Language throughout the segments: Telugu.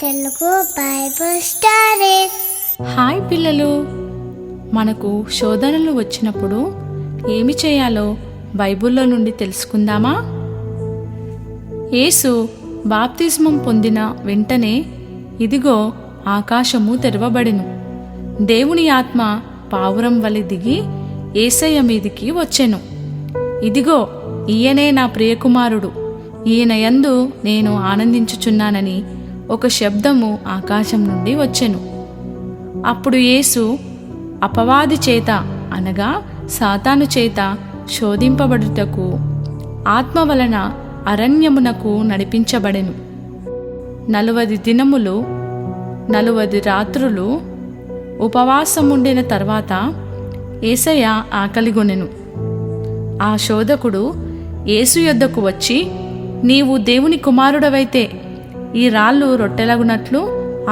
Telugu Bible stories. హాయ్ పిల్లలు, మనకు శోధనలు వచ్చినప్పుడు ఏమి చేయాలో బైబిల్లో నుండి తెలుసుకుందామా? యేసు బాప్తిస్మం పొందిన వెంటనే ఇదిగో ఆకాశము తెరవబడెను. దేవుని ఆత్మ పావురం వలె దిగి యేసయ్య మీదికి వచ్చెను. ఇదిగో ఈయనే నా ప్రియకుమారుడు, ఈయన యందు నేను ఆనందించుచున్నానని ఒక శబ్దము ఆకాశం నుండి వచ్చెను. అప్పుడు యేసు అపవాది చేత అనగా సాతాను చేత శోధింపబడుటకు ఆత్మ వలన అరణ్యమునకు నడిపించబడెను. 40 దినములు 40 రాత్రులు ఉపవాసముండిన తర్వాత యేసయ్య ఆకలిగొనెను. ఆ శోధకుడు యేసు యొద్దకు వచ్చి, నీవు దేవుని కుమారుడవైతే ఈ రాళ్ళు రొట్టెలగునట్లు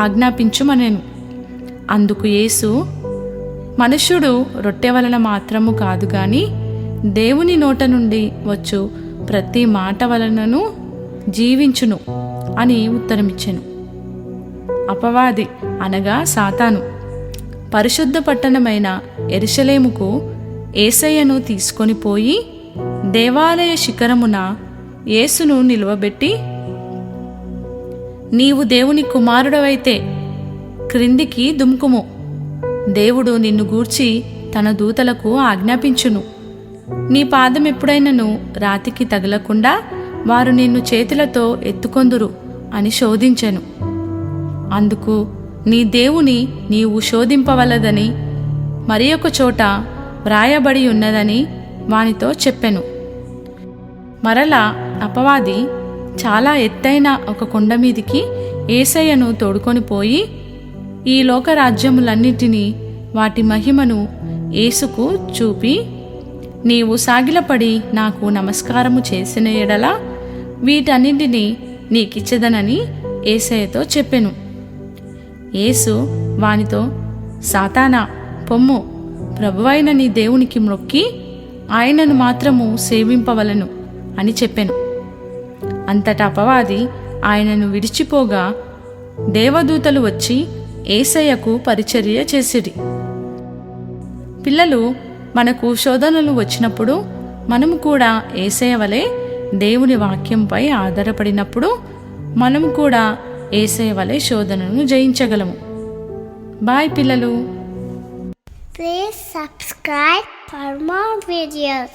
ఆజ్ఞాపించుమనెను. అందుకు యేసు, మనుష్యుడు రొట్టె వలన మాత్రము కాదు గాని దేవుని నోట నుండి వచ్చు ప్రతి మాట వలనను జీవించును అని ఉత్తరమిచ్చెను. అపవాది అనగా సాతాను పరిశుద్ధ పట్టణమైన యెరూషలేముకు యేసయ్యను తీసుకొని పోయి దేవాలయ శిఖరమున యేసును నిలువబెట్టి, నీవు దేవుని కుమారుడవైతే క్రిందికి దుమ్కుము, దేవుడు నిన్ను గూర్చి తన దూతలకు ఆజ్ఞాపించును, నీ పాదం ఎప్పుడైనను రాతికి తగలకుండా వారు నిన్ను చేతులతో ఎత్తుకొందురు అని శోధించెను. అందుకు నీ దేవుని నీవు శోధింపవలదని మరి ఒక చోట వ్రాయబడి ఉన్నదని వానితో చెప్పెను. మరలా అపవాది చాలా ఎత్తైన ఒక కొండ మీదికి యేసయ్యను తోడుకొని పోయి ఈ లోకరాజ్యములన్నిటినీ వాటి మహిమను యేసుకు చూపి, నీవు సాగిలపడి నాకు నమస్కారము చేసిన ఎడల వీటన్నింటినీ నీకిచ్చెదనని యేసయ్యతో చెప్పెను. యేసు వానితో, సాతానా పొమ్ము, ప్రభువైన నీ దేవునికి మ్రొక్కి ఆయనను మాత్రము సేవింపవలను అని చెప్పెను. అంతటా అపవాది ఆయనను విడిచిపోగా దేవదూతలు వచ్చి యేసయ్యకు పరిచర్య చేసిరి. పిల్లలు, మనకు శోధనలు వచ్చినప్పుడు మనము కూడా యేసయ్య వలె దేవుని వాక్యంపై ఆధారపడినప్పుడు మనము కూడా యేసయ్య వలె శోధనను జయించగలము. బాయ్ పిల్లలు. Please subscribe for more videos.